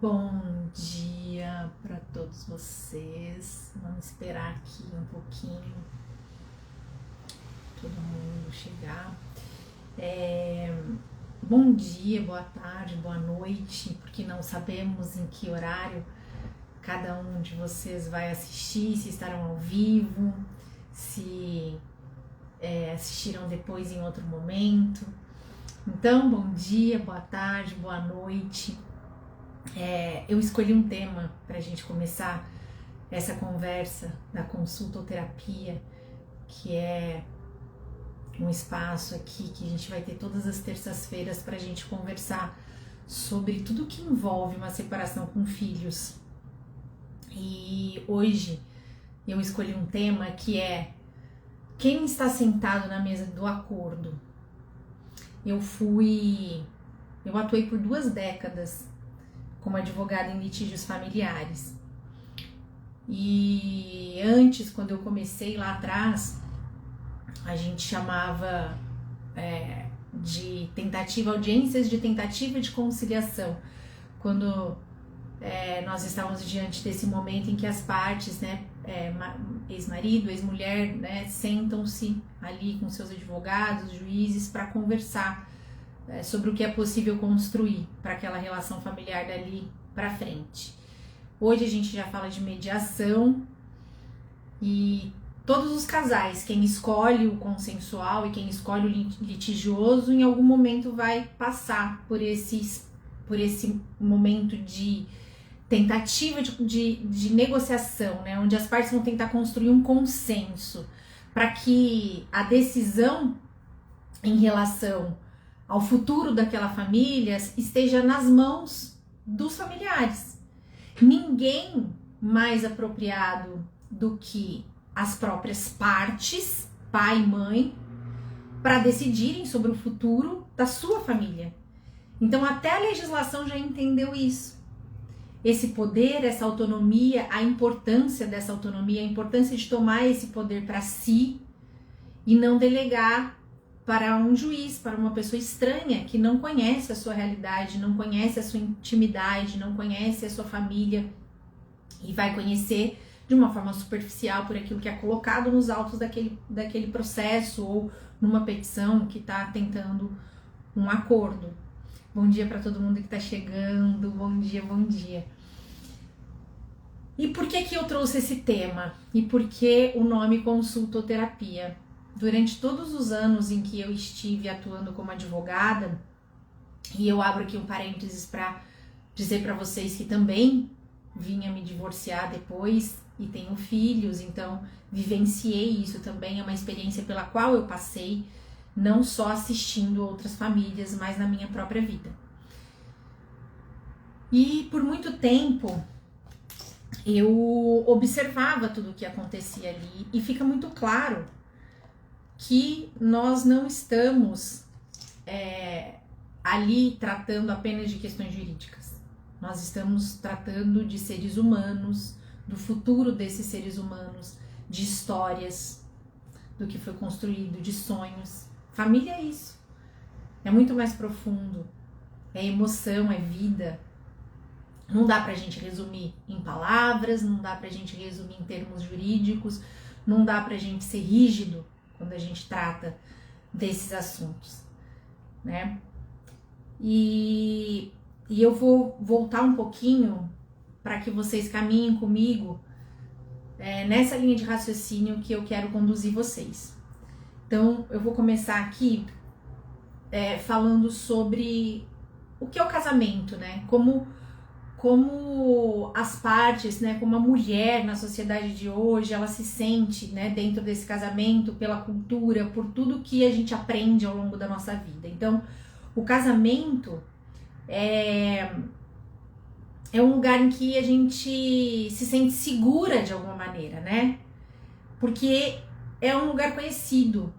Bom dia para todos vocês. Vamos esperar aqui um pouquinho todo mundo chegar. Bom dia, boa tarde, boa noite, porque não sabemos em que horário cada um de vocês vai assistir, se estarão ao vivo, se assistiram depois em outro momento. Então, bom dia, boa tarde, boa noite. Eu escolhi um tema para a gente começar essa conversa da consultoterapia, que é um espaço aqui que a gente vai ter todas as terças-feiras para a gente conversar sobre tudo que envolve uma separação com filhos. E hoje eu escolhi um tema que é quem está sentado na mesa do acordo. Eu atuei por 2 décadas como advogada em litígios familiares. E antes, quando eu comecei lá atrás, a gente chamava de audiências de tentativa de conciliação, quando nós estávamos diante desse momento em que as partes, ex-marido, ex-mulher, sentam-se ali com seus advogados, juízes, para conversar sobre o que é possível construir para aquela relação familiar dali para frente. Hoje a gente já fala de mediação e todos os casais, quem escolhe o consensual e quem escolhe o litigioso, em algum momento vai passar por esse momento de tentativa de negociação, onde as partes vão tentar construir um consenso para que a decisão em relação ao futuro daquela família esteja nas mãos dos familiares. Ninguém mais apropriado do que as próprias partes, pai e mãe, para decidirem sobre o futuro da sua família. Então até a legislação já entendeu isso. Esse poder, essa autonomia, a importância dessa autonomia, a importância de tomar esse poder para si e não delegar para um juiz, para uma pessoa estranha que não conhece a sua realidade, não conhece a sua intimidade, não conhece a sua família e vai conhecer de uma forma superficial por aquilo que é colocado nos autos daquele processo ou numa petição que está tentando um acordo. Bom dia para todo mundo que está chegando, bom dia, bom dia. E por que eu trouxe esse tema? E por que o nome consultoterapia? Durante todos os anos em que eu estive atuando como advogada, e eu abro aqui um parênteses para dizer para vocês que também vinha me divorciar depois e tenho filhos, então vivenciei isso também, é uma experiência pela qual eu passei, não só assistindo outras famílias, mas na minha própria vida. E por muito tempo eu observava tudo o que acontecia ali e fica muito claro que nós não estamos ali tratando apenas de questões jurídicas. Nós estamos tratando de seres humanos, do futuro desses seres humanos, de histórias, do que foi construído, de sonhos. Família é isso. É muito mais profundo. É emoção, é vida. Não dá pra gente resumir em palavras, não dá pra gente resumir em termos jurídicos, não dá pra gente ser rígido quando a gente trata desses assuntos, né? E eu vou voltar um pouquinho para que vocês caminhem comigo nessa linha de raciocínio que eu quero conduzir vocês. Então, eu vou começar aqui falando sobre o que é o casamento, né? Como as partes, né, como a mulher na sociedade de hoje, ela se sente, né, dentro desse casamento, pela cultura, por tudo que a gente aprende ao longo da nossa vida. Então, o casamento é um lugar em que a gente se sente segura de alguma maneira, né? Porque é um lugar conhecido.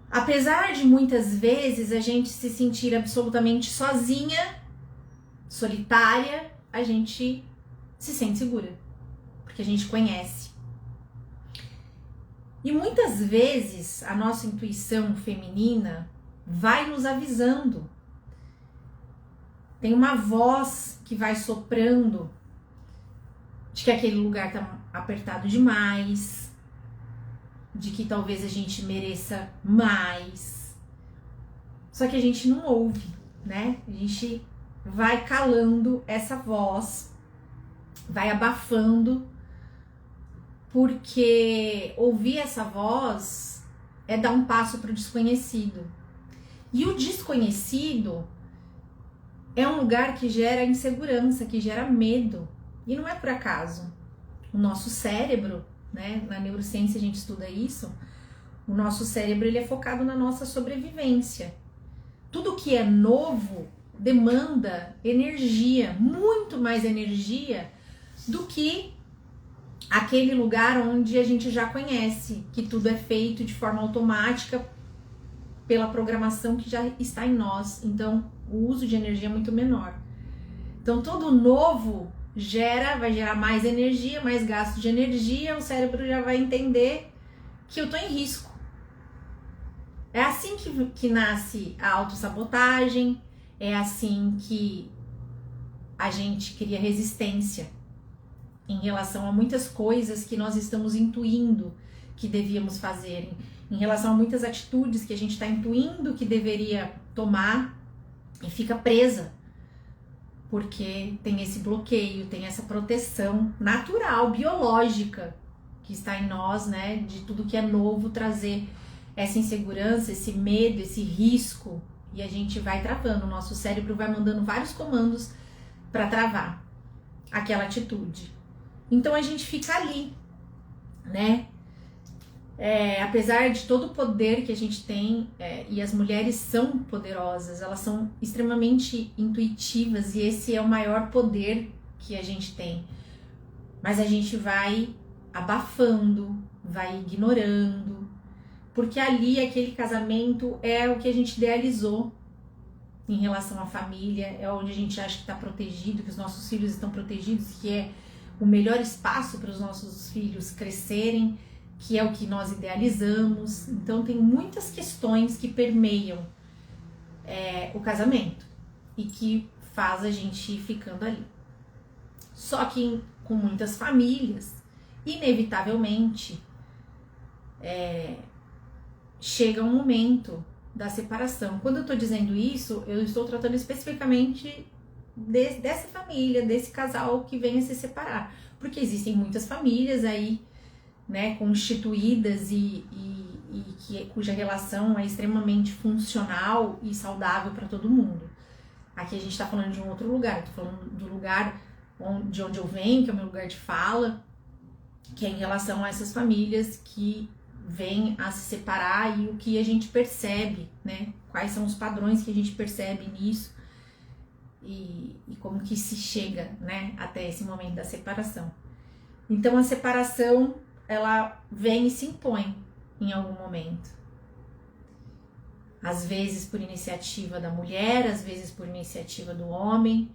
Apesar de muitas vezes a gente se sentir absolutamente sozinha, solitária, a gente se sente segura, porque a gente conhece. E muitas vezes a nossa intuição feminina vai nos avisando tem uma voz que vai soprando de que aquele lugar tá apertado demais, de que talvez a gente mereça mais. Só que a gente não ouve, né? A gente vai calando essa voz, vai abafando, porque ouvir essa voz é dar um passo para o desconhecido. E o desconhecido é um lugar que gera insegurança, que gera medo. E não é por acaso. O nosso cérebro, né, na neurociência a gente estuda isso, o nosso cérebro ele é focado na nossa sobrevivência. Tudo que é novo demanda energia, muito mais energia do que aquele lugar onde a gente já conhece, que tudo é feito de forma automática pela programação que já está em nós. Então, o uso de energia é muito menor. Então, todo novo vai gerar mais energia, mais gasto de energia, o cérebro já vai entender que eu estou em risco. É assim que nasce a autossabotagem, é assim que a gente cria resistência em relação a muitas coisas que nós estamos intuindo que devíamos fazer, em relação a muitas atitudes que a gente está intuindo que deveria tomar e fica presa, porque tem esse bloqueio, tem essa proteção natural, biológica que está em nós, né, de tudo que é novo trazer essa insegurança, esse medo, esse risco, e a gente vai travando, o nosso cérebro vai mandando vários comandos para travar aquela atitude. Então a gente fica ali, né? Apesar de todo o poder que a gente tem, e as mulheres são poderosas, elas são extremamente intuitivas e esse é o maior poder que a gente tem. Mas a gente vai abafando, vai ignorando, porque ali aquele casamento é o que a gente idealizou em relação à família, é onde a gente acha que está protegido, que os nossos filhos estão protegidos, que é o melhor espaço para os nossos filhos crescerem, que é o que nós idealizamos. Então tem muitas questões que permeiam o casamento e que faz a gente ir ficando ali. Só que com muitas famílias, inevitavelmente, chega um momento da separação. Quando eu estou dizendo isso, eu estou tratando especificamente dessa família, desse casal que vem a se separar, porque existem muitas famílias aí, né, constituídas cuja relação é extremamente funcional e saudável para todo mundo. Aqui a gente está falando de um outro lugar, eu tô falando do lugar de onde eu venho, que é o meu lugar de fala, que é em relação a essas famílias que vêm a se separar e o que a gente percebe, né, quais são os padrões que a gente percebe nisso e como que se chega, né, até esse momento da separação. Então a separação ela vem e se impõe em algum momento. Às vezes por iniciativa da mulher, às vezes por iniciativa do homem,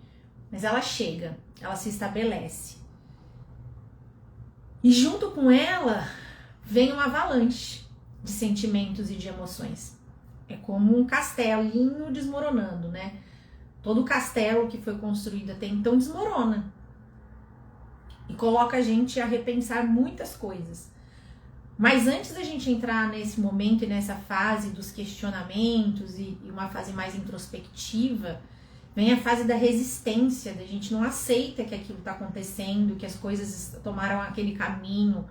mas ela chega, ela se estabelece. E junto com ela vem uma avalanche de sentimentos e de emoções. É como um castelinho desmoronando, né? Todo castelo que foi construído até então desmorona. E coloca a gente a repensar muitas coisas. Mas antes da gente entrar nesse momento e nessa fase dos questionamentos e uma fase mais introspectiva, vem a fase da resistência, da gente não aceita que aquilo está acontecendo, que as coisas tomaram aquele caminho,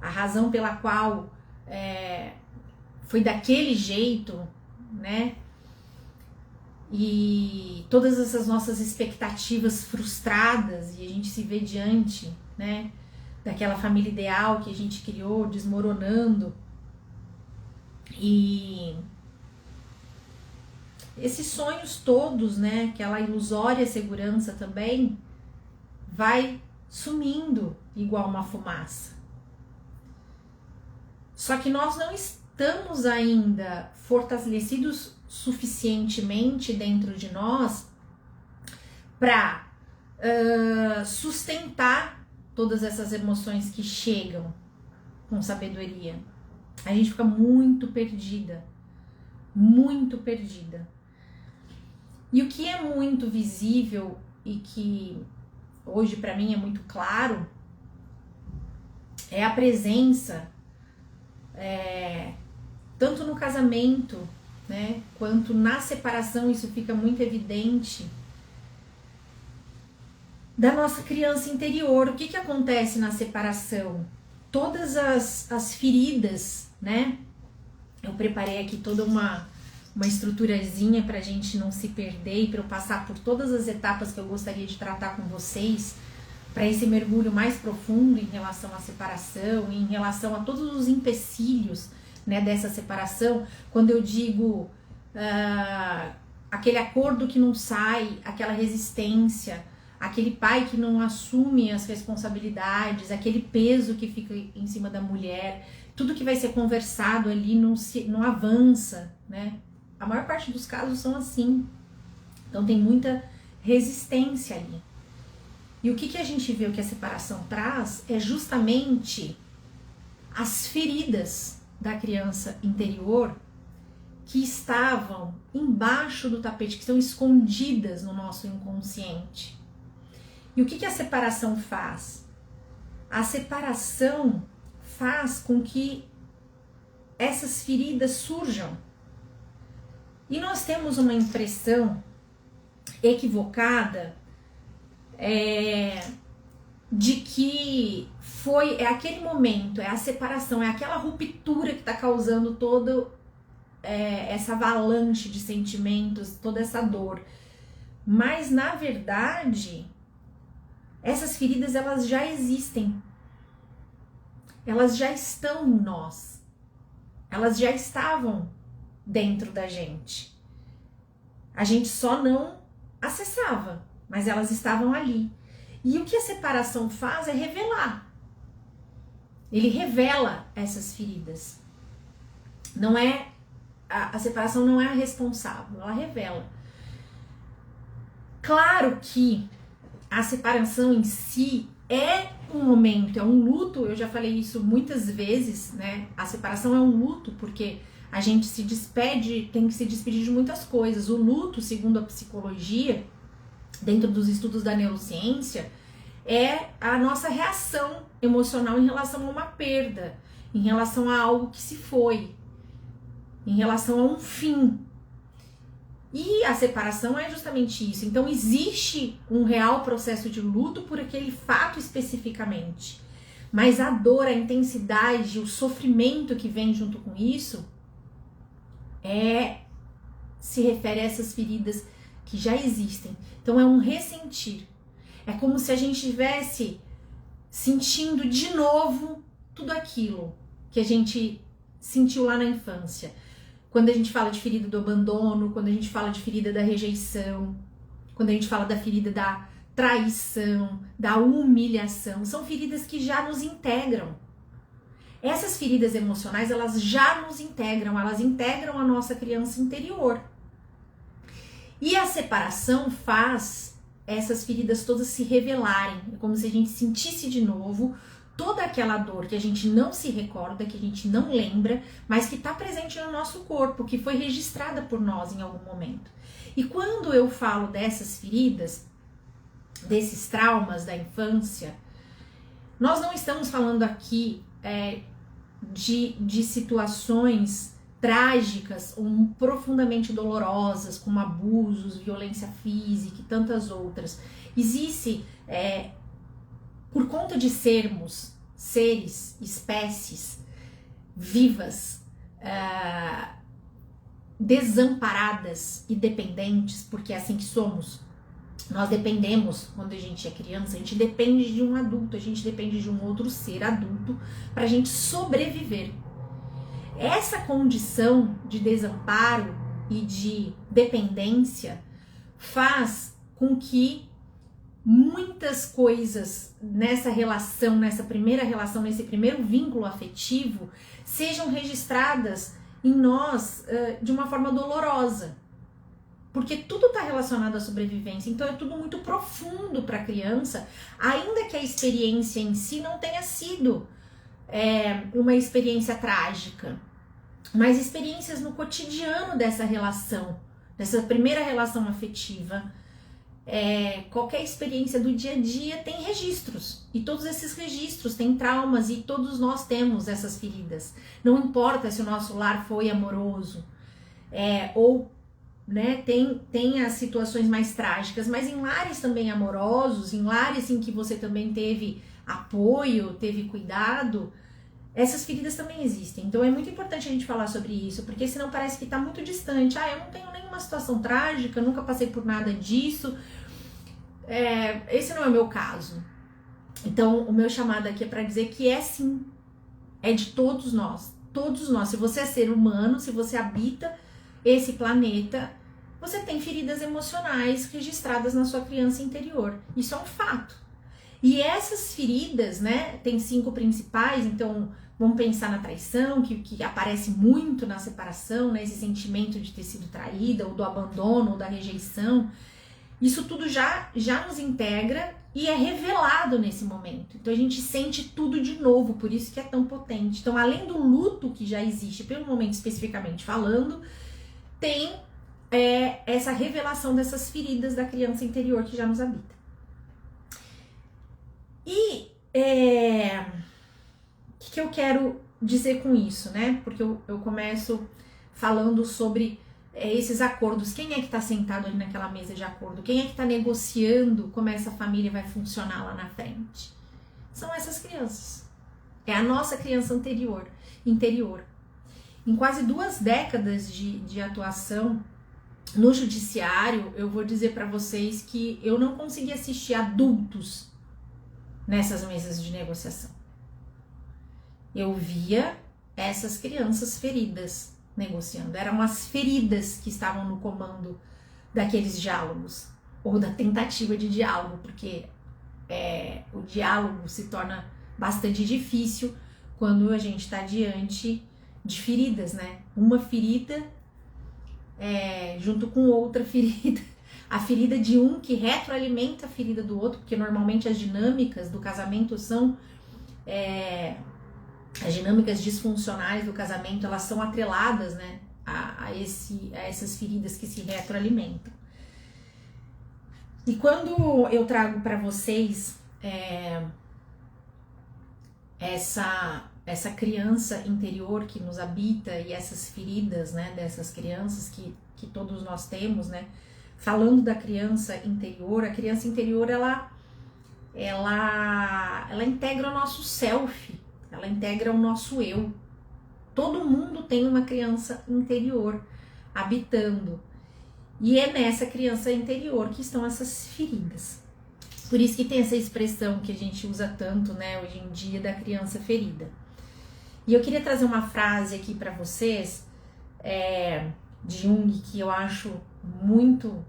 a razão pela qual foi daquele jeito, né? E todas essas nossas expectativas frustradas, e a gente se vê diante, né, daquela família ideal que a gente criou, desmoronando. E esses sonhos todos, né, aquela ilusória segurança também, vai sumindo igual uma fumaça. Só que nós não estamos ainda fortalecidos suficientemente dentro de nós para sustentar todas essas emoções que chegam com sabedoria. A gente fica muito perdida, muito perdida. E o que é muito visível e que hoje para mim é muito claro é a presença, tanto no casamento, né, quanto na separação, isso fica muito evidente, da nossa criança interior. O que acontece na separação? Todas as feridas, né? Eu preparei aqui toda uma estruturazinha para a gente não se perder e para eu passar por todas as etapas que eu gostaria de tratar com vocês, para esse mergulho mais profundo em relação à separação, em relação a todos os empecilhos, né, dessa separação. Quando eu digo aquele acordo que não sai, aquela resistência, aquele pai que não assume as responsabilidades, aquele peso que fica em cima da mulher, tudo que vai ser conversado ali não avança, né? A maior parte dos casos são assim. Então tem muita resistência ali. E o que a gente vê, o que a separação traz, é justamente as feridas da criança interior que estavam embaixo do tapete, que estão escondidas no nosso inconsciente. E o que a separação faz? A separação faz com que essas feridas surjam. E nós temos uma impressão equivocada de que é aquele momento, é a separação, é aquela ruptura que está causando toda essa avalanche de sentimentos, toda essa dor. Mas, na verdade, essas feridas, elas já existem. Elas já estão em nós. Elas já estavam dentro da gente. A gente só não acessava, mas elas estavam ali. E o que a separação faz é revelar. Ele revela essas feridas. Não é a separação não é a responsável, ela revela. Claro que a separação em si é um momento, é um luto. Eu já falei isso muitas vezes, né? A separação é um luto porque a gente se despede, tem que se despedir de muitas coisas. O luto, segundo a psicologia, dentro dos estudos da neurociência, é a nossa reação emocional em relação a uma perda, em relação a algo que se foi, em relação a um fim. E a separação é justamente isso. Então existe um real processo de luto por aquele fato especificamente. Mas a dor, a intensidade, o sofrimento que vem junto com isso se refere a essas feridas que já existem. Então é um ressentir. É como se a gente estivesse sentindo de novo tudo aquilo que a gente sentiu lá na infância. Quando a gente fala de ferida do abandono, quando a gente fala de ferida da rejeição, quando a gente fala da ferida da traição, da humilhação, são feridas que já nos integram. Essas feridas emocionais, elas já nos integram, elas integram a nossa criança interior. E a separação faz essas feridas todas se revelarem. É como se a gente sentisse de novo toda aquela dor que a gente não se recorda, que a gente não lembra, mas que está presente no nosso corpo, que foi registrada por nós em algum momento. E quando eu falo dessas feridas, desses traumas da infância, nós não estamos falando aqui de situações trágicas ou profundamente dolorosas, como abusos, violência física e tantas outras. Existe, por conta de sermos seres, espécies vivas, desamparadas e dependentes, porque é assim que somos. Nós dependemos, quando a gente é criança, a gente depende de um adulto, a gente depende de um outro ser adulto para a gente sobreviver. Essa condição de desamparo e de dependência faz com que muitas coisas nessa relação, nessa primeira relação, nesse primeiro vínculo afetivo, sejam registradas em nós de uma forma dolorosa. Porque tudo está relacionado à sobrevivência, então é tudo muito profundo para a criança, ainda que a experiência em si não tenha sido uma experiência trágica, mas experiências no cotidiano dessa relação dessa primeira relação afetiva, qualquer experiência do dia a dia tem registros, e todos esses registros têm traumas, e todos nós temos essas feridas. Não importa se o nosso lar foi amoroso, ou né, tem as situações mais trágicas, mas em lares também amorosos, em lares em que você também teve apoio, teve cuidado, essas feridas também existem. Então é muito importante a gente falar sobre isso, porque senão parece que tá muito distante. Eu não tenho nenhuma situação trágica, nunca passei por nada disso. Esse não é o meu caso. Então o meu chamado aqui é para dizer que sim, é de todos nós. Todos nós. Se você é ser humano, se você habita esse planeta, você tem feridas emocionais registradas na sua criança interior. Isso é um fato. E essas feridas, né, tem 5 principais, então vamos pensar na traição, que aparece muito na separação, né, esse sentimento de ter sido traída, ou do abandono, ou da rejeição. Isso tudo já nos integra e é revelado nesse momento. Então a gente sente tudo de novo, por isso que é tão potente. Então, além do luto que já existe, pelo momento especificamente falando, tem essa revelação dessas feridas da criança interior que já nos habita. E o que eu quero dizer com isso, né? Porque eu começo falando sobre esses acordos. Quem é que está sentado ali naquela mesa de acordo? Quem é que está negociando como essa família vai funcionar lá na frente? São essas crianças. É a nossa criança interior. Em quase 2 décadas de atuação no judiciário, eu vou dizer para vocês que eu não consegui assistir adultos nessas mesas de negociação. Eu via essas crianças feridas negociando. Eram as feridas que estavam no comando daqueles diálogos, ou da tentativa de diálogo, porque o diálogo se torna bastante difícil quando a gente está diante de feridas, né? Uma ferida junto com outra ferida. A ferida de um que retroalimenta a ferida do outro, porque normalmente as dinâmicas do casamento são... as dinâmicas disfuncionais do casamento, elas são atreladas, né, a essas feridas que se retroalimentam. E quando eu trago para vocês essa criança interior que nos habita e essas feridas, né, dessas crianças que todos nós temos, né, falando da criança interior, a criança interior ela integra o nosso self, ela integra o nosso eu. Todo mundo tem uma criança interior habitando. E é nessa criança interior que estão essas feridas. Por isso que tem essa expressão que a gente usa tanto, né, hoje em dia, da criança ferida. E eu queria trazer uma frase aqui para vocês, de Jung, que eu acho muito,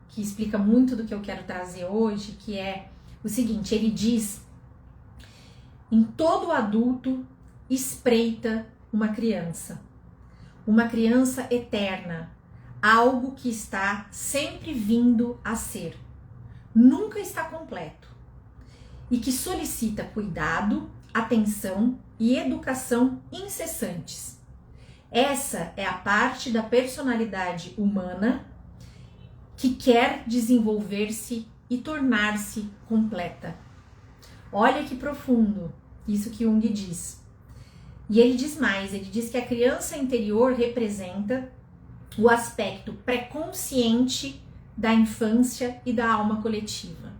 que explica muito do que eu quero trazer hoje, que é o seguinte: ele diz: em todo adulto espreita uma criança eterna, algo que está sempre vindo a ser, nunca está completo, e que solicita cuidado, atenção e educação incessantes. Essa é a parte da personalidade humana que quer desenvolver-se e tornar-se completa. Olha que profundo isso que Jung diz. E ele diz mais, ele diz que a criança interior representa o aspecto pré-consciente da infância e da alma coletiva.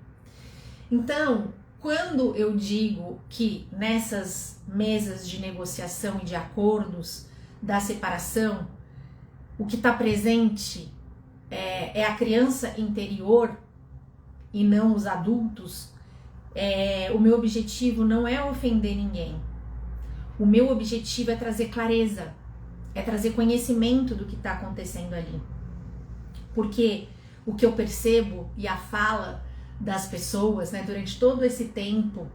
Então, quando eu digo que nessas mesas de negociação e de acordos da separação, o que está presente é a criança interior e não os adultos, o meu objetivo não é ofender ninguém. O meu objetivo é trazer clareza, é trazer conhecimento do que está acontecendo ali. Porque o que eu percebo e a fala das pessoas, né, durante todo esse tempo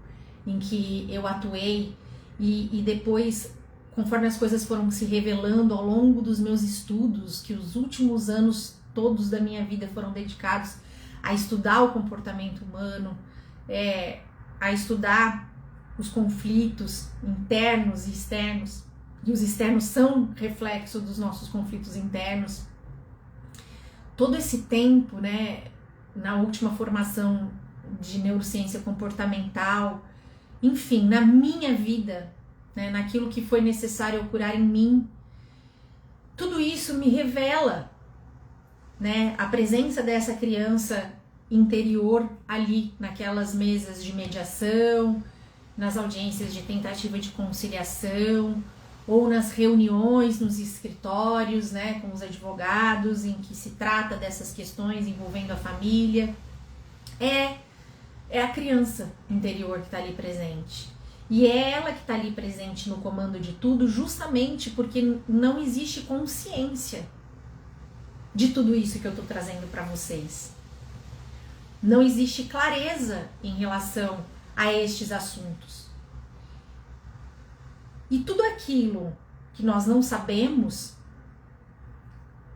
em que eu atuei e depois, conforme as coisas foram se revelando ao longo dos meus estudos, que os últimos anos todos da minha vida foram dedicados a estudar o comportamento humano, a estudar os conflitos internos e externos, e os externos são reflexo dos nossos conflitos internos. todo esse tempo, né, na última formação de neurociência comportamental, enfim, na minha vida, né, naquilo que foi necessário eu curar em mim, tudo isso me revela, né, a presença dessa criança interior ali, naquelas mesas de mediação, nas audiências de tentativa de conciliação, ou nas reuniões nos escritórios, né, com os advogados, em que se trata dessas questões envolvendo a família. É a criança interior que está ali presente. E é ela que está ali presente no comando de tudo, justamente porque não existe consciência de tudo isso que eu estou trazendo para vocês. Não existe clareza em relação a estes assuntos. E tudo aquilo que nós não sabemos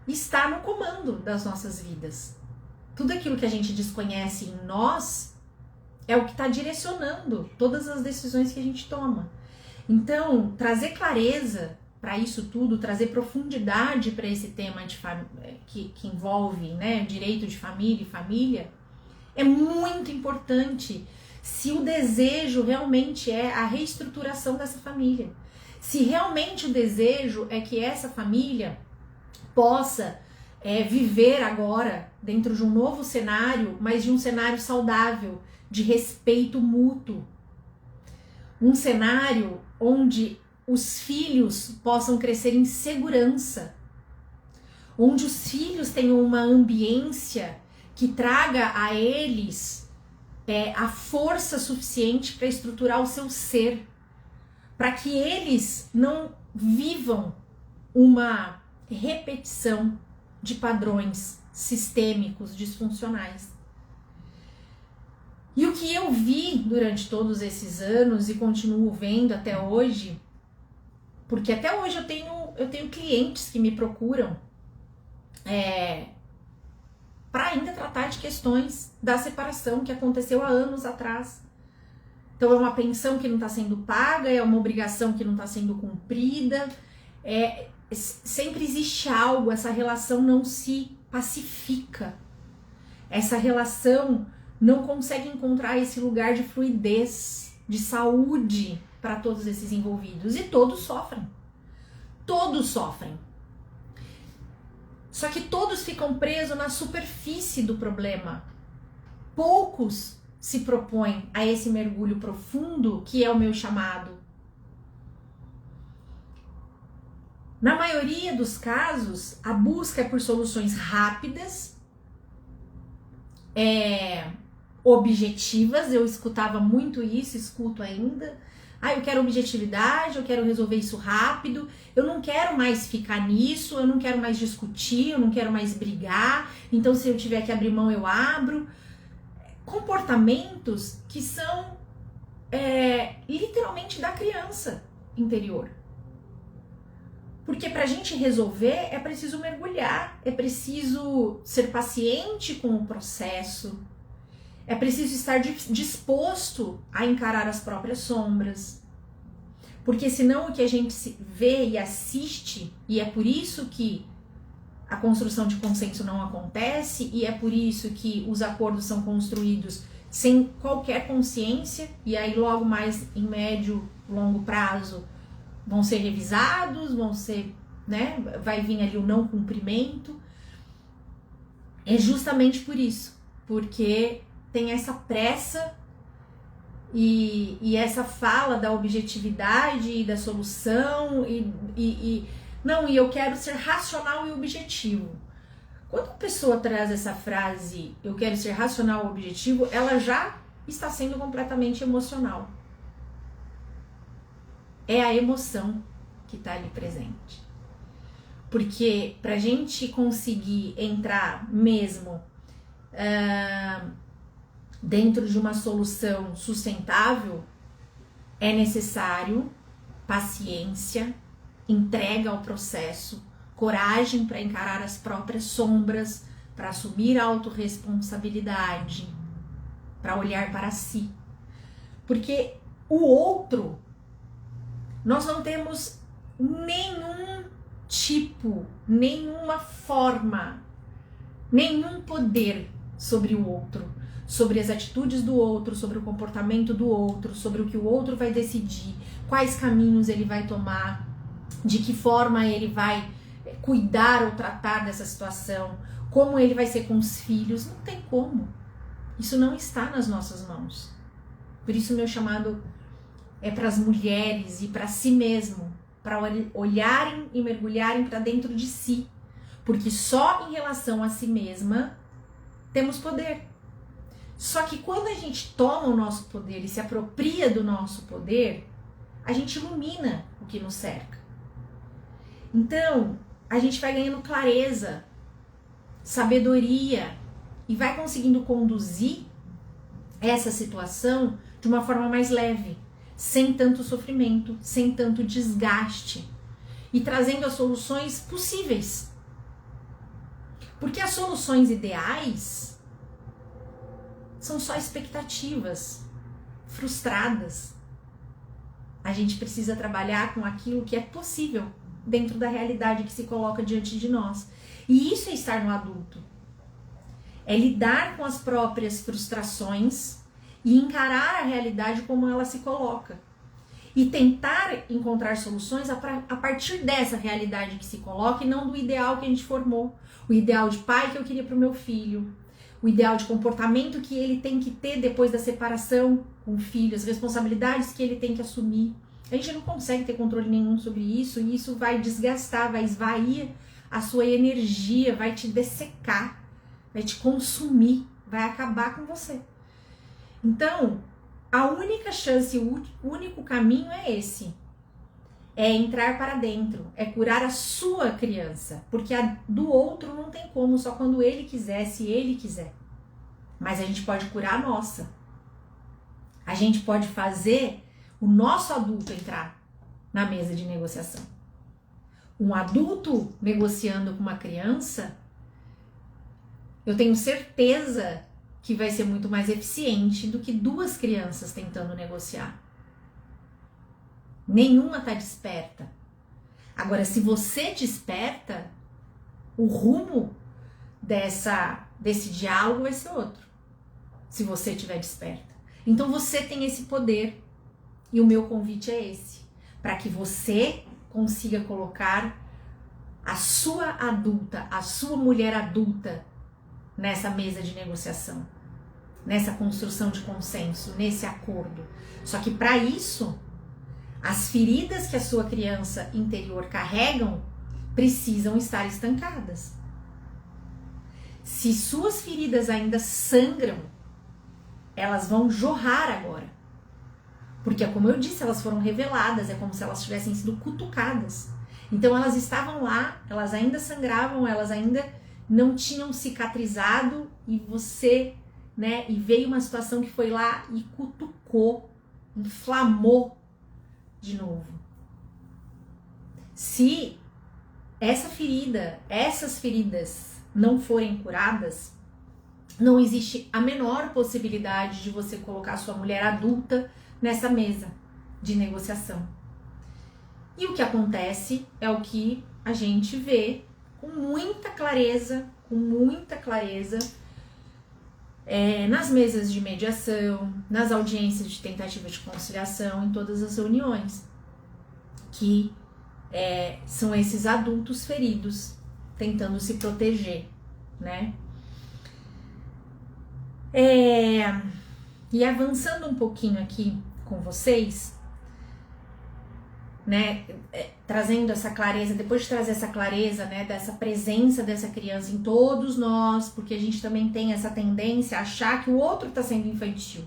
está no comando das nossas vidas. Tudo aquilo que a gente desconhece em nós é o que está direcionando todas as decisões que a gente toma. Então, trazer clareza para isso tudo, trazer profundidade para esse tema que envolve, né, direito de família e família, é muito importante se o desejo realmente é a reestruturação dessa família. Se realmente o desejo é que essa família possa viver agora dentro de um novo cenário, mas de um cenário saudável, de respeito mútuo. Um cenário onde os filhos possam crescer em segurança, onde os filhos tenham uma ambiência que traga a eles a força suficiente para estruturar o seu ser, para que eles não vivam uma repetição de padrões sistêmicos disfuncionais. E o que eu vi durante todos esses anos e continuo vendo até hoje, porque até hoje eu tenho clientes que me procuram para ainda tratar de questões da separação que aconteceu há anos atrás. Então é uma pensão que não está sendo paga, é uma obrigação que não está sendo cumprida, sempre existe algo, essa relação não se pacifica, essa relação não consegue encontrar esse lugar de fluidez, de saúde para todos esses envolvidos, e todos sofrem. Todos sofrem. Só que todos ficam presos na superfície do problema. Poucos se propõem a esse mergulho profundo que é o meu chamado. Na maioria dos casos, a busca é por soluções rápidas, objetivas. Eu escutava muito isso, escuto ainda. Eu quero objetividade, eu quero resolver isso rápido, eu não quero mais ficar nisso, eu não quero mais discutir, eu não quero mais brigar, então se eu tiver que abrir mão, eu abro. Comportamentos que são literalmente da criança interior. Porque pra gente resolver é preciso mergulhar, é preciso ser paciente com o processo, é preciso estar disposto a encarar as próprias sombras. Porque senão o que a gente vê e assiste, e é por isso que a construção de consenso não acontece, e é por isso que os acordos são construídos sem qualquer consciência, e aí logo mais em médio, longo prazo, vão ser revisados, vão ser, né, vai vir ali o não cumprimento. É justamente por isso, porque tem essa pressa e essa fala da objetividade e da solução e eu quero ser racional e objetivo. Quando a pessoa traz essa frase, eu quero ser racional e objetivo, ela já está sendo completamente emocional. É a emoção que está ali presente. Porque pra gente conseguir entrar mesmo dentro de uma solução sustentável, é necessário paciência, entrega ao processo, coragem para encarar as próprias sombras, para assumir a autorresponsabilidade, para olhar para si. Porque o outro, nós não temos nenhum tipo, nenhuma forma nenhum poder sobre o outro, sobre as atitudes do outro, sobre o comportamento do outro, sobre o que o outro vai decidir, quais caminhos ele vai tomar, de que forma ele vai cuidar ou tratar dessa situação, como ele vai ser com os filhos. Não tem como. Isso não está nas nossas mãos. Por isso meu chamado é para as mulheres e para si mesmo, para olharem e mergulharem para dentro de si, porque só em relação a si mesma temos poder. Só que quando a gente toma o nosso poder e se apropria do nosso poder, a gente ilumina o que nos cerca. Então, a gente vai ganhando clareza, sabedoria e vai conseguindo conduzir essa situação de uma forma mais leve, sem tanto sofrimento, sem tanto desgaste e trazendo as soluções possíveis. Porque as soluções ideais são só expectativas frustradas. A gente precisa trabalhar com aquilo que é possível dentro da realidade que se coloca diante de nós. E isso é estar no adulto. É lidar com as próprias frustrações e encarar a realidade como ela se coloca. E tentar encontrar soluções a partir dessa realidade que se coloca e não do ideal que a gente formou. O ideal de pai que eu queria para o meu filho. O ideal de comportamento que ele tem que ter depois da separação com o filho. As responsabilidades que ele tem que assumir. A gente não consegue ter controle nenhum sobre isso. E isso vai desgastar, vai esvair a sua energia, vai te dessecar, vai te consumir, vai acabar com você. Então, a única chance, o único caminho é esse. É entrar para dentro, é curar a sua criança. Porque a do outro não tem como, só quando ele quiser, se ele quiser. Mas a gente pode curar a nossa. A gente pode fazer o nosso adulto entrar na mesa de negociação. Um adulto negociando com uma criança, eu tenho certeza que vai ser muito mais eficiente do que duas crianças tentando negociar. Nenhuma está desperta. Agora, se você desperta, o rumo desse diálogo vai ser outro. Se você estiver desperta. Então você tem esse poder. E o meu convite é esse. Para que você consiga colocar a sua adulta, a sua mulher adulta nessa mesa de negociação. Nessa construção de consenso, nesse acordo. Só que para isso, as feridas que a sua criança interior carregam precisam estar estancadas. Se suas feridas ainda sangram, elas vão jorrar agora. Porque, como eu disse, elas foram reveladas, é como se elas tivessem sido cutucadas. Então elas estavam lá, elas ainda sangravam, elas ainda não tinham cicatrizado e você, né, e veio uma situação que foi lá e cutucou, inflamou de novo. Se essas feridas não forem curadas, não existe a menor possibilidade de você colocar a sua mulher adulta nessa mesa de negociação. E o que acontece é o que a gente vê com muita clareza, nas mesas de mediação, nas audiências de tentativa de conciliação, em todas as reuniões, que são esses adultos feridos tentando se proteger, né? E avançando um pouquinho aqui com vocês, né, trazendo essa clareza, depois de trazer essa clareza, né, dessa presença dessa criança em todos nós, porque a gente também tem essa tendência a achar que o outro está sendo infantil,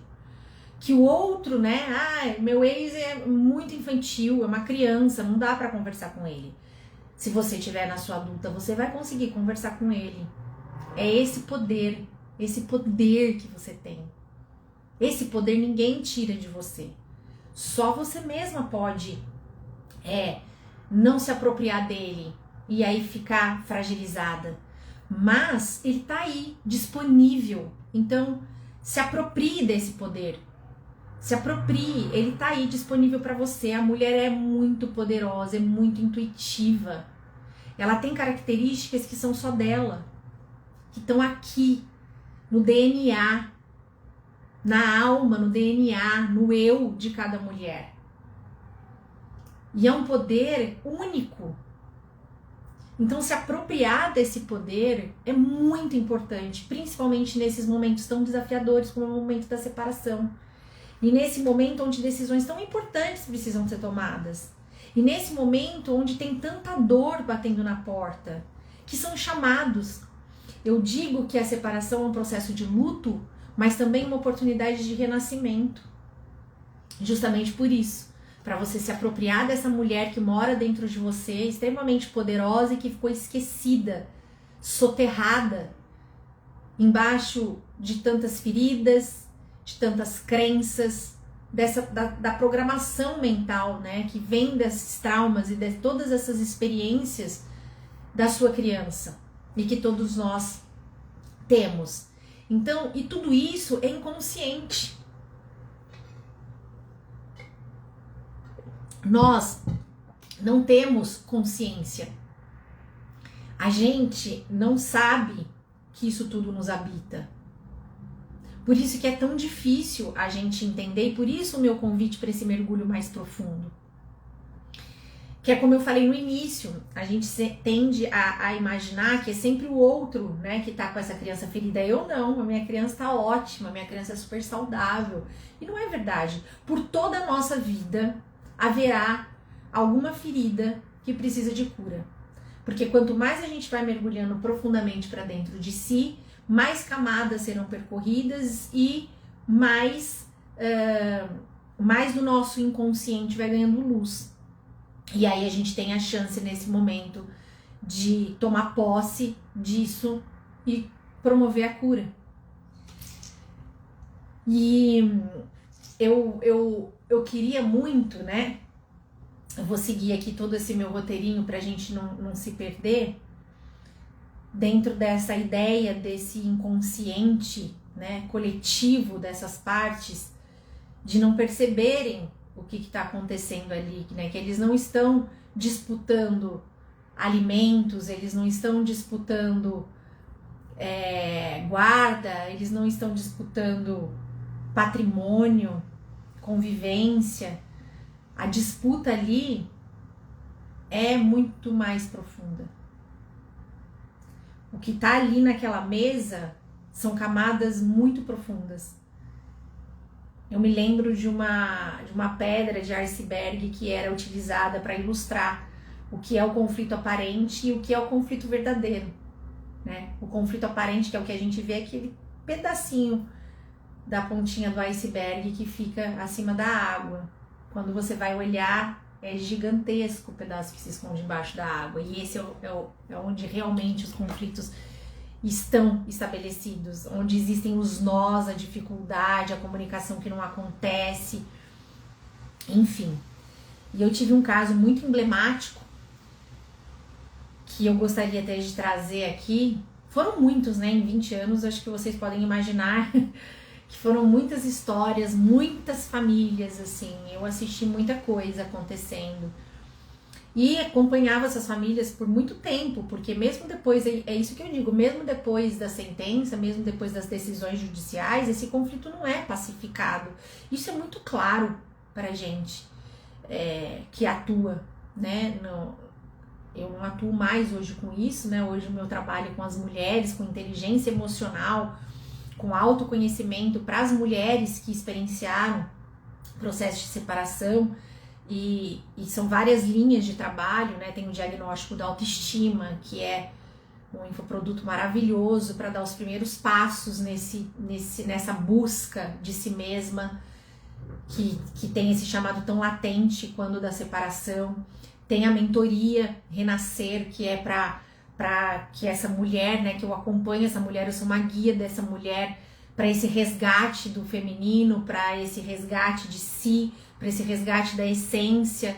que o outro, né, meu ex é muito infantil, é uma criança, não dá para conversar com ele. Se você estiver na sua adulta, você vai conseguir conversar com ele. É esse poder que você tem. Esse poder ninguém tira de você. Só você mesma pode não se apropriar dele e aí ficar fragilizada. Mas ele tá aí, disponível. Então, se aproprie desse poder. Se aproprie, ele tá aí disponível para você. A mulher é muito poderosa, é muito intuitiva. Ela tem características que são só dela. que estão aqui, no DNA, na alma, no DNA, no eu de cada mulher. E é um poder único. Então, se apropriar desse poder é muito importante, principalmente nesses momentos tão desafiadores como o momento da separação. E nesse momento onde decisões tão importantes precisam ser tomadas. E nesse momento onde tem tanta dor batendo na porta, que são chamados. Eu digo que a separação é um processo de luto, mas também uma oportunidade de renascimento. Justamente por isso. Para você se apropriar dessa mulher que mora dentro de você, extremamente poderosa e que ficou esquecida, soterrada, embaixo de tantas feridas, de tantas crenças, da programação mental, né, que vem desses traumas e de todas essas experiências da sua criança e que todos nós temos. Então, e tudo isso é inconsciente. Nós não temos consciência. A gente não sabe que isso tudo nos habita. Por isso que é tão difícil a gente entender, e por isso o meu convite para esse mergulho mais profundo. Que é como eu falei no início, a gente tende a imaginar que é sempre o outro, né, que tá com essa criança ferida. Eu não, a minha criança tá ótima, a minha criança é super saudável. E não é verdade. Por toda a nossa vida haverá alguma ferida que precisa de cura. Porque quanto mais a gente vai mergulhando profundamente para dentro de si, mais camadas serão percorridas e mais do nosso inconsciente vai ganhando luz. E aí a gente tem a chance nesse momento de tomar posse disso e promover a cura. E eu queria muito, né? Eu vou seguir aqui todo esse meu roteirinho pra gente não se perder dentro dessa ideia desse inconsciente, né, coletivo dessas partes, de não perceberem o que está acontecendo ali, né, que eles não estão disputando alimentos, eles não estão disputando guarda, eles não estão disputando patrimônio, convivência. A disputa ali é muito mais profunda. O que está ali naquela mesa são camadas muito profundas. Eu me lembro de uma pedra de iceberg que era utilizada para ilustrar o que é o conflito aparente e o que é o conflito verdadeiro, né? O conflito aparente, que é o que a gente vê, é aquele pedacinho da pontinha do iceberg que fica acima da água. Quando você vai olhar, é gigantesco o pedaço que se esconde embaixo da água. E esse é onde realmente os conflitos estão estabelecidos, onde existem os nós, a dificuldade, a comunicação que não acontece, enfim. E eu tive um caso muito emblemático que eu gostaria até de trazer aqui. Foram muitos, né? Em 20 anos, acho que vocês podem imaginar que foram muitas histórias, muitas famílias, assim. Eu assisti muita coisa acontecendo. E acompanhava essas famílias por muito tempo, porque mesmo depois, é isso que eu digo, mesmo depois da sentença, mesmo depois das decisões judiciais, esse conflito não é pacificado. Isso é muito claro pra gente que atua, né? Eu não atuo mais hoje com isso, né? Hoje o meu trabalho é com as mulheres, com inteligência emocional, com autoconhecimento para as mulheres que experienciaram processo de separação. E são várias linhas de trabalho, né? Tem o diagnóstico da autoestima, que é um infoproduto maravilhoso para dar os primeiros passos nessa busca de si mesma, que tem esse chamado tão latente quando da separação. Tem a mentoria Renascer, que é para que essa mulher, né, que eu acompanho essa mulher, eu sou uma guia dessa mulher, para esse resgate do feminino, para esse resgate de si, para esse resgate da essência,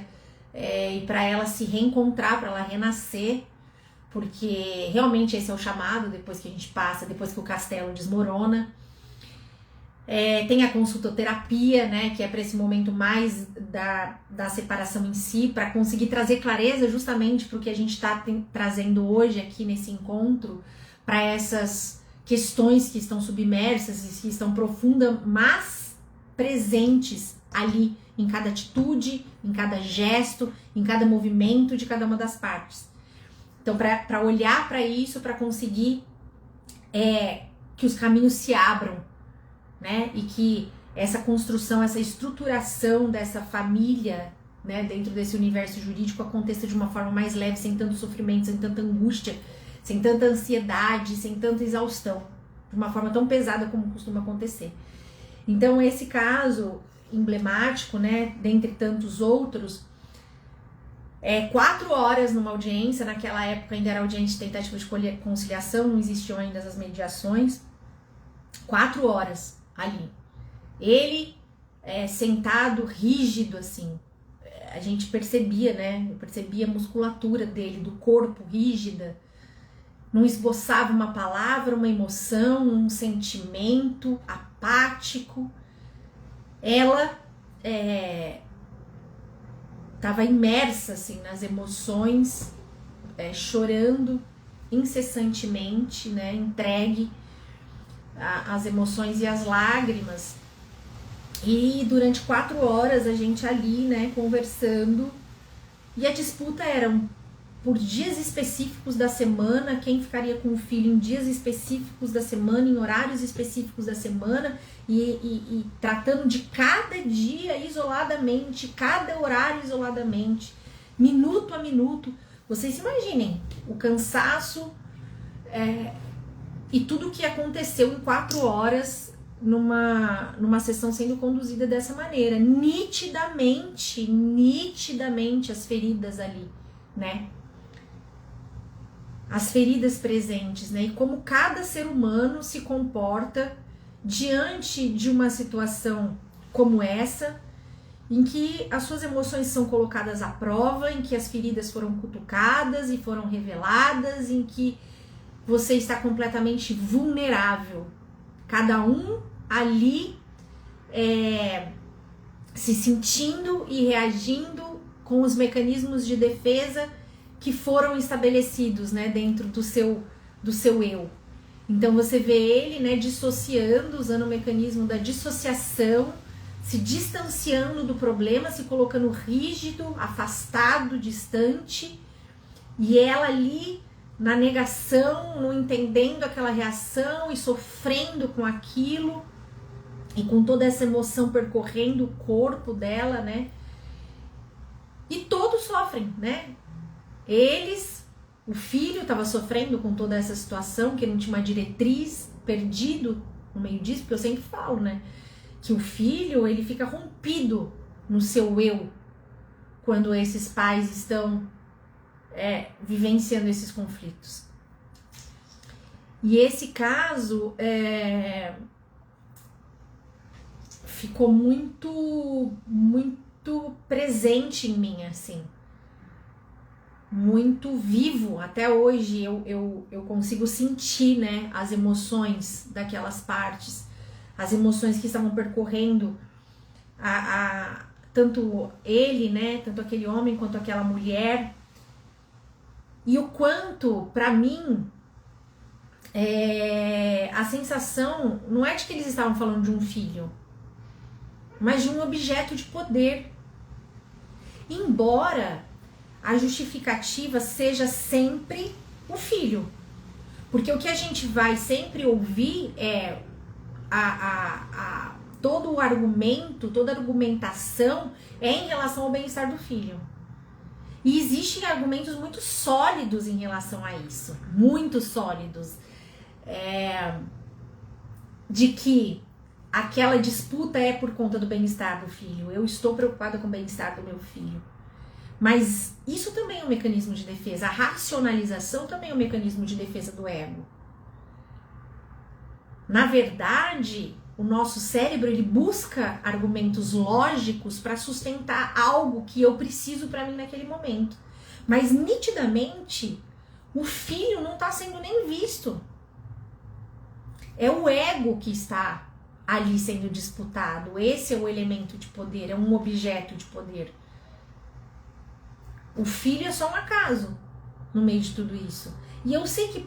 e para ela se reencontrar, para ela renascer, porque realmente esse é o chamado depois que a gente passa, depois que o castelo desmorona. Tem a consultoterapia, né, que é para esse momento mais da separação em si, para conseguir trazer clareza justamente para o que a gente está trazendo hoje aqui nesse encontro, para essas questões que estão submersas e que estão profundas, mas presentes ali em cada atitude, em cada gesto, em cada movimento de cada uma das partes. Então, para olhar para isso, para conseguir que os caminhos se abram, né? E que essa construção, essa estruturação dessa família, né, dentro desse universo jurídico aconteça de uma forma mais leve, sem tanto sofrimento, sem tanta angústia, sem tanta ansiedade, sem tanta exaustão, de uma forma tão pesada como costuma acontecer. Então, esse caso emblemático, né, dentre tantos outros, 4 horas numa audiência, naquela época ainda era audiência de tentativa de conciliação, não existiam ainda as mediações, 4 horas ali. Ele sentado, rígido, assim, a gente percebia, né, eu percebia a musculatura dele, do corpo rígida, não esboçava uma palavra, uma emoção, um sentimento, apático. Ela estava imersa assim, nas emoções, chorando incessantemente, né, entregue às emoções e às lágrimas. E durante 4 horas a gente ali, né, conversando, e a disputa era por dias específicos da semana, quem ficaria com o filho em dias específicos da semana, em horários específicos da semana, e tratando de cada dia isoladamente, cada horário isoladamente, minuto a minuto. Vocês imaginem o cansaço e tudo o que aconteceu em 4 horas numa sessão sendo conduzida dessa maneira. Nitidamente as feridas ali, né? As feridas presentes, né? E como cada ser humano se comporta diante de uma situação como essa, em que as suas emoções são colocadas à prova, em que as feridas foram cutucadas e foram reveladas, em que você está completamente vulnerável. Cada um ali se sentindo e reagindo com os mecanismos de defesa que foram estabelecidos, né, dentro do seu eu. Então você vê ele, né, dissociando, usando o mecanismo da dissociação, se distanciando do problema, se colocando rígido, afastado, distante, e ela ali na negação, não entendendo aquela reação e sofrendo com aquilo, e com toda essa emoção percorrendo o corpo dela, né? E todos sofrem, né? Eles, o filho estava sofrendo com toda essa situação, que não tinha uma diretriz, perdido no meio disso, porque eu sempre falo, né? Que o filho, ele fica rompido no seu eu quando esses pais estão vivenciando esses conflitos. E esse caso ficou muito presente em mim, assim, muito vivo. Até hoje eu consigo sentir, né, as emoções daquelas partes, as emoções que estavam percorrendo tanto ele, né, tanto aquele homem quanto aquela mulher, e o quanto, para mim, a sensação não é de que eles estavam falando de um filho, mas de um objeto de poder. Embora a justificativa seja sempre o filho. Porque o que a gente vai sempre ouvir é todo o argumento, toda a argumentação em relação ao bem-estar do filho. E existem argumentos muito sólidos em relação a isso. Muito sólidos. De que aquela disputa é por conta do bem-estar do filho. Eu estou preocupada com o bem-estar do meu filho. Mas isso também é um mecanismo de defesa. A racionalização também é um mecanismo de defesa do ego. Na verdade, o nosso cérebro, ele busca argumentos lógicos para sustentar algo que eu preciso para mim naquele momento. Mas nitidamente, o filho não está sendo nem visto. É o ego que está ali sendo disputado. Esse é o elemento de poder, é um objeto de poder. O filho é só um acaso. no meio de tudo isso. E eu sei que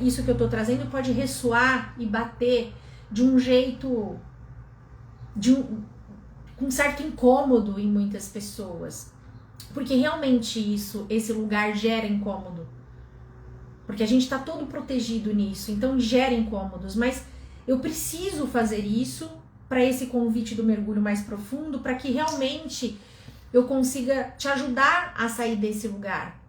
isso que eu tô trazendo pode ressoar e bater de um jeito, com um certo incômodo em muitas pessoas. Porque realmente esse lugar gera incômodo. Porque a gente tá todo protegido nisso, então gera incômodos. Mas eu preciso fazer isso para esse convite do mergulho mais profundo, para que realmente eu consiga te ajudar a sair desse lugar.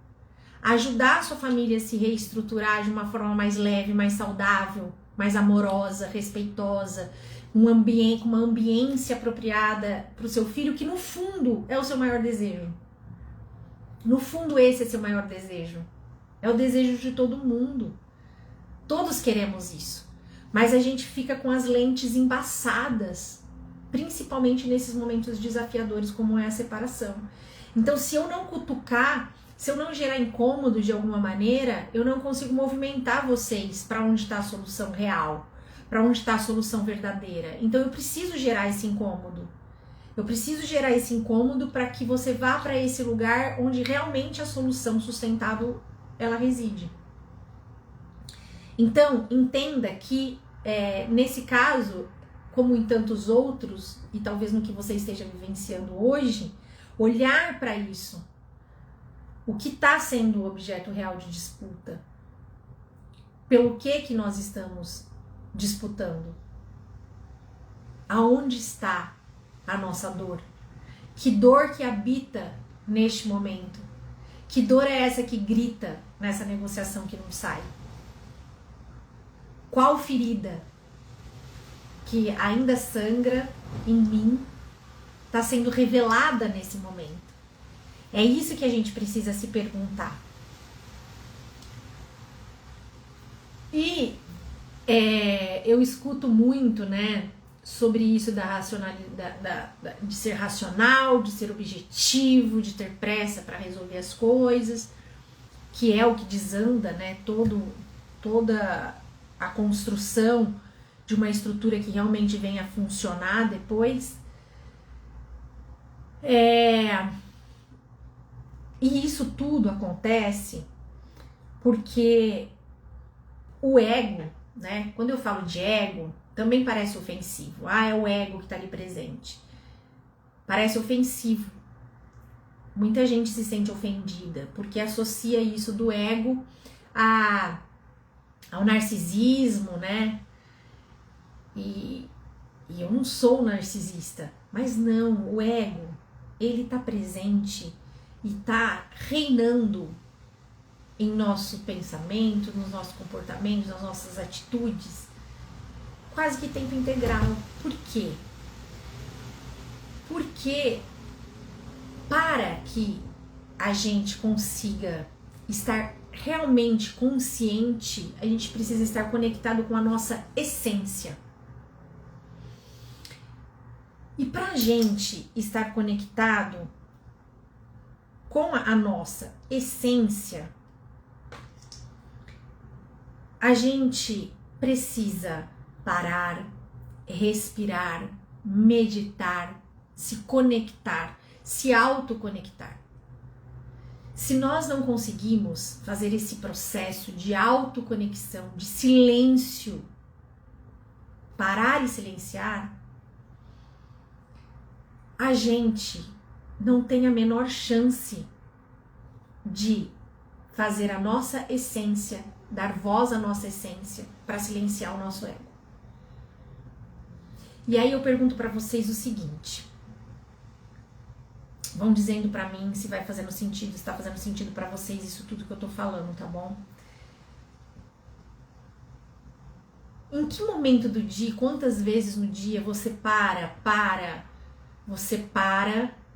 Ajudar a sua família a se reestruturar de uma forma mais leve, mais saudável, mais amorosa, respeitosa, uma ambiência apropriada para o seu filho, que no fundo é o seu maior desejo. No fundo esse é seu maior desejo. É o desejo de todo mundo. Todos queremos isso. Mas a gente fica com as lentes embaçadas, principalmente nesses momentos desafiadores como é a separação. Então, se eu não cutucar, se eu não gerar incômodo de alguma maneira, eu não consigo movimentar vocês para onde está a solução real, para onde está a solução verdadeira. Então, eu preciso gerar esse incômodo. Eu preciso gerar esse incômodo para que você vá para esse lugar onde realmente a solução sustentável ela reside. Então, entenda que nesse caso, como em tantos outros, e talvez no que você esteja vivenciando hoje, olhar para isso. O que está sendo o objeto real de disputa? Pelo que nós estamos disputando? Aonde está a nossa dor? Que dor que habita neste momento? Que dor é essa que grita nessa negociação que não sai? Qual ferida que ainda sangra em mim está sendo revelada nesse momento? É isso que a gente precisa se perguntar. E eu escuto muito, né, sobre isso da racionalidade, de ser racional, de ser objetivo, de ter pressa para resolver as coisas, que é o que desanda, né, toda a construção de uma estrutura que realmente venha a funcionar depois. E isso tudo acontece porque o ego, né? Quando eu falo de ego, também parece ofensivo. É o ego que está ali presente. Parece ofensivo. Muita gente se sente ofendida porque associa isso do ego ao narcisismo, né? E eu não sou narcisista, mas não, o ego, ele tá presente e tá reinando em nosso pensamento, nos nossos comportamentos, nas nossas atitudes, quase que tempo integral. Por quê? Porque para que a gente consiga estar realmente consciente, a gente precisa estar conectado com a nossa essência. E pra gente estar conectado com a nossa essência, a gente precisa parar, respirar, meditar, se conectar, se autoconectar. Se nós não conseguimos fazer esse processo de autoconexão, de silêncio, parar e silenciar, a gente não tem a menor chance de fazer a nossa essência, dar voz à nossa essência para silenciar o nosso ego. E aí eu pergunto para vocês o seguinte: vão dizendo para mim se vai fazendo sentido, se tá fazendo sentido para vocês isso tudo que eu tô falando, tá bom? Em que momento do dia, quantas vezes no dia você para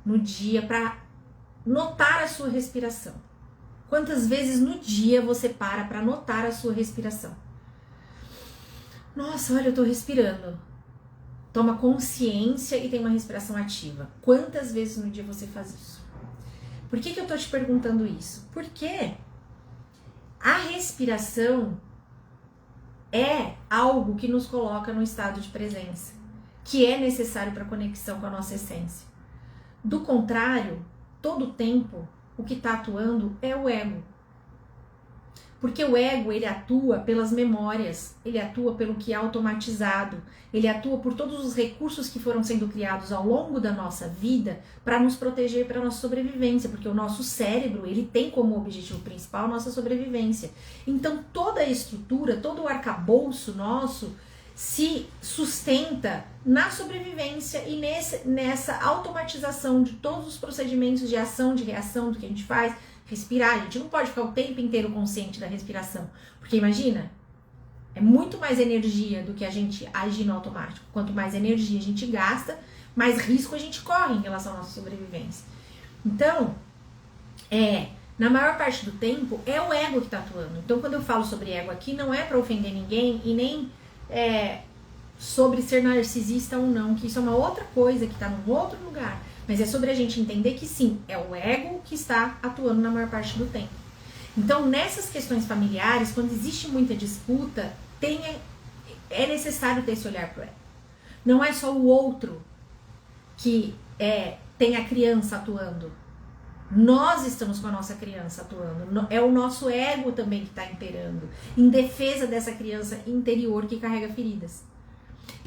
no dia para notar a sua respiração? Quantas vezes no dia você para notar a sua respiração? Nossa, olha, eu tô respirando. Toma consciência e tem uma respiração ativa. Quantas vezes no dia você faz isso? Por que eu tô te perguntando isso? Porque a respiração é algo que nos coloca no estado de presença, que é necessário para a conexão com a nossa essência. Do contrário, todo o tempo, o que está atuando é o ego. Porque o ego, ele atua pelas memórias, ele atua pelo que é automatizado, ele atua por todos os recursos que foram sendo criados ao longo da nossa vida para nos proteger, para a nossa sobrevivência, porque o nosso cérebro, ele tem como objetivo principal a nossa sobrevivência. Então toda a estrutura, todo o arcabouço nosso se sustenta na sobrevivência e nessa automatização de todos os procedimentos de ação, de reação, do que a gente faz. Respirar, a gente não pode ficar o tempo inteiro consciente da respiração, porque imagina, é muito mais energia do que a gente agir no automático. Quanto mais energia a gente gasta, mais risco a gente corre em relação à nossa sobrevivência. Então, na maior parte do tempo, é o ego que está atuando. Então, quando eu falo sobre ego aqui, não é para ofender ninguém e nem sobre ser narcisista ou não, que isso é uma outra coisa que está num outro lugar. Mas é sobre a gente entender que sim, é o ego que está atuando na maior parte do tempo. Então, nessas questões familiares, quando existe muita disputa, é necessário ter esse olhar para o ego. Não é só o outro que tem a criança atuando. Nós estamos com a nossa criança atuando. É o nosso ego também que está imperando, em defesa dessa criança interior que carrega feridas.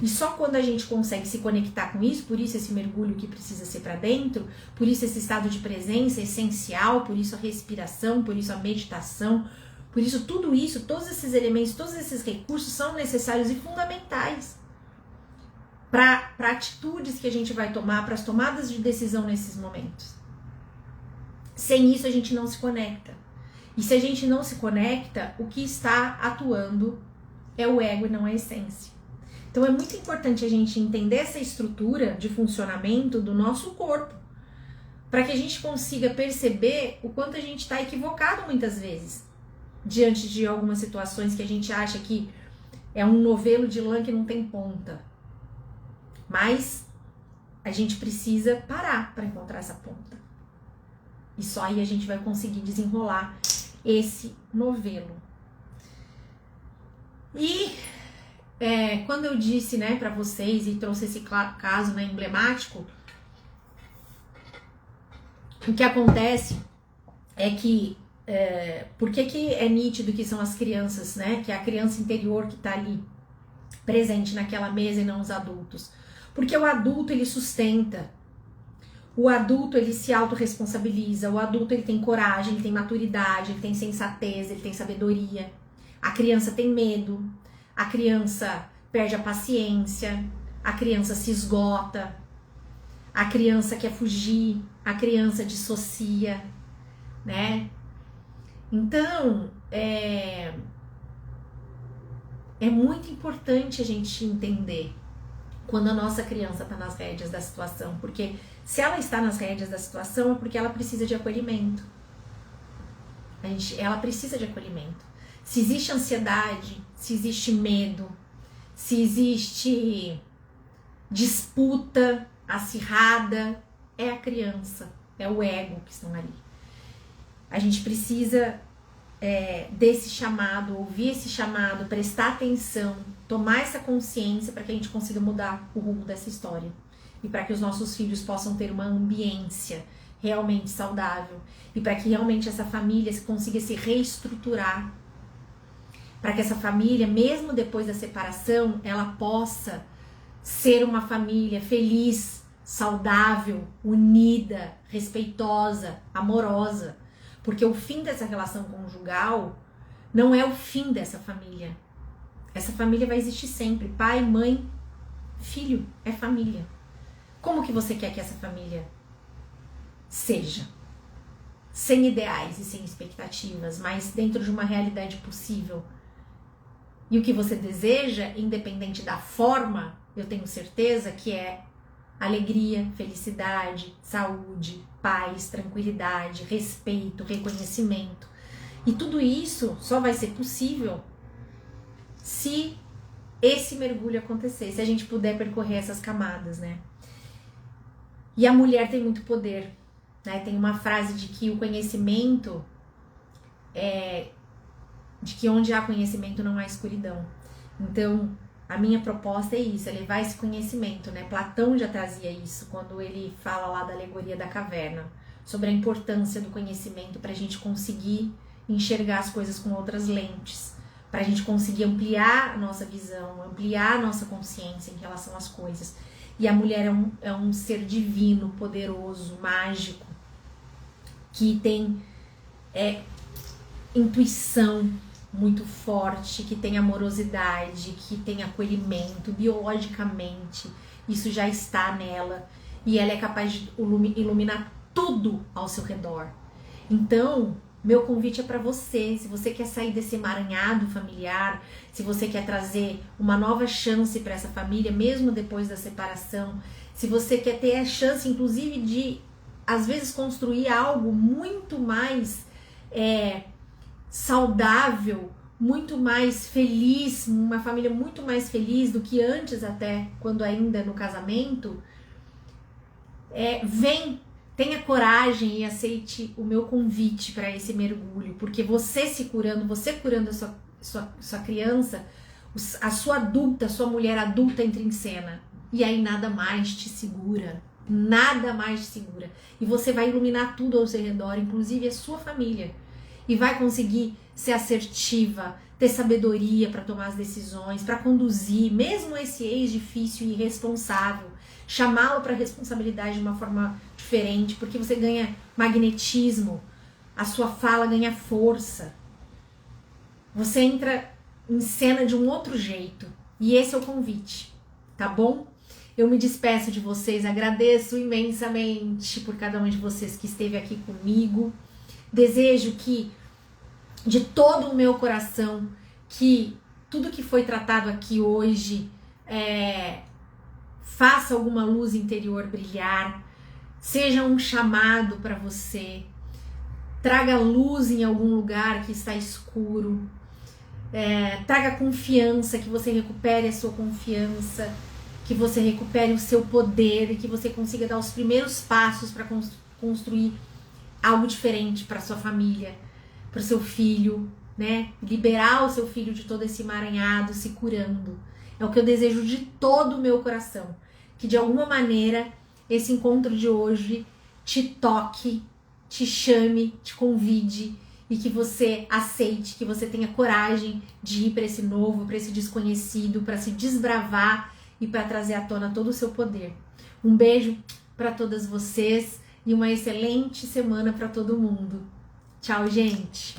E só quando a gente consegue se conectar com isso, por isso esse mergulho que precisa ser para dentro, por isso esse estado de presença essencial, por isso a respiração, por isso a meditação, por isso tudo isso, todos esses elementos, todos esses recursos são necessários e fundamentais para atitudes que a gente vai tomar, para as tomadas de decisão nesses momentos. Sem isso a gente não se conecta. E se a gente não se conecta, o que está atuando é o ego e não a essência. Então é muito importante a gente entender essa estrutura de funcionamento do nosso corpo, para que a gente consiga perceber o quanto a gente está equivocado muitas vezes, diante de algumas situações que a gente acha que é um novelo de lã que não tem ponta. Mas a gente precisa parar para encontrar essa ponta. E só aí a gente vai conseguir desenrolar esse novelo. E quando eu disse, para vocês e trouxe esse caso, emblemático, o que acontece é que, por que é nítido que são as crianças, que é a criança interior que está ali presente naquela mesa e não os adultos? Porque o adulto, ele sustenta, o adulto, ele se autorresponsabiliza, o adulto, ele tem coragem, ele tem maturidade, ele tem sensatez, ele tem sabedoria. A criança tem medo, a criança perde a paciência, a criança se esgota, a criança quer fugir, a criança dissocia, Então, é muito importante a gente entender quando a nossa criança está nas rédeas da situação, porque se ela está nas rédeas da situação é porque ela precisa de acolhimento. Ela precisa de acolhimento. Se existe ansiedade, se existe medo, se existe disputa acirrada, é a criança, é o ego que estão ali. A gente precisa desse chamado, ouvir esse chamado, prestar atenção, tomar essa consciência para que a gente consiga mudar o rumo dessa história. E para que os nossos filhos possam ter uma ambiência realmente saudável. E para que realmente essa família consiga se reestruturar. Para que essa família, mesmo depois da separação, ela possa ser uma família feliz, saudável, unida, respeitosa, amorosa. Porque o fim dessa relação conjugal não é o fim dessa família. Essa família vai existir sempre. Pai, mãe, filho, é família. Como que você quer que essa família seja? Sem ideais e sem expectativas, mas dentro de uma realidade possível. E o que você deseja, independente da forma, eu tenho certeza que é alegria, felicidade, saúde, paz, tranquilidade, respeito, reconhecimento. E tudo isso só vai ser possível se esse mergulho acontecer, se a gente puder percorrer essas camadas, E a mulher tem muito poder, Tem uma frase de que o conhecimento de que onde há conhecimento não há escuridão. Então, a minha proposta é isso, é levar esse conhecimento, Platão já trazia isso quando ele fala lá da alegoria da caverna, sobre a importância do conhecimento para a gente conseguir enxergar as coisas com outras lentes, para a gente conseguir ampliar a nossa visão, ampliar a nossa consciência em relação às coisas. E a mulher é um ser divino, poderoso, mágico, que tem intuição muito forte, que tem amorosidade, que tem acolhimento biologicamente. Isso já está nela e ela é capaz de iluminar tudo ao seu redor. Então, meu convite é para você, se você quer sair desse emaranhado familiar, se você quer trazer uma nova chance para essa família, mesmo depois da separação, se você quer ter a chance, inclusive, de, às vezes, construir algo muito mais saudável, muito mais feliz, uma família muito mais feliz do que antes, até quando ainda no casamento, tenha coragem e aceite o meu convite para esse mergulho, porque você se curando, você curando a sua criança, a sua adulta, a sua mulher adulta entra em cena, e aí nada mais te segura, e você vai iluminar tudo ao seu redor, inclusive a sua família, e vai conseguir ser assertiva, ter sabedoria para tomar as decisões, para conduzir, mesmo esse ex difícil e irresponsável, chamá-lo para responsabilidade de uma forma diferente, porque você ganha magnetismo, a sua fala ganha força, você entra em cena de um outro jeito, e esse é o convite, tá bom? Eu me despeço de vocês, agradeço imensamente por cada um de vocês que esteve aqui comigo, desejo que, de todo o meu coração, que tudo que foi tratado aqui hoje faça alguma luz interior brilhar, seja um chamado para você, traga luz em algum lugar que está escuro, traga confiança, que você recupere a sua confiança, que você recupere o seu poder e que você consiga dar os primeiros passos para construir algo diferente para sua família, para o seu filho, né? Liberar o seu filho de todo esse emaranhado, se curando. É o que eu desejo de todo o meu coração. Que de alguma maneira esse encontro de hoje te toque, te chame, te convide e que você aceite, que você tenha coragem de ir para esse novo, para esse desconhecido, para se desbravar e para trazer à tona todo o seu poder. Um beijo para todas vocês e uma excelente semana para todo mundo. Tchau, gente!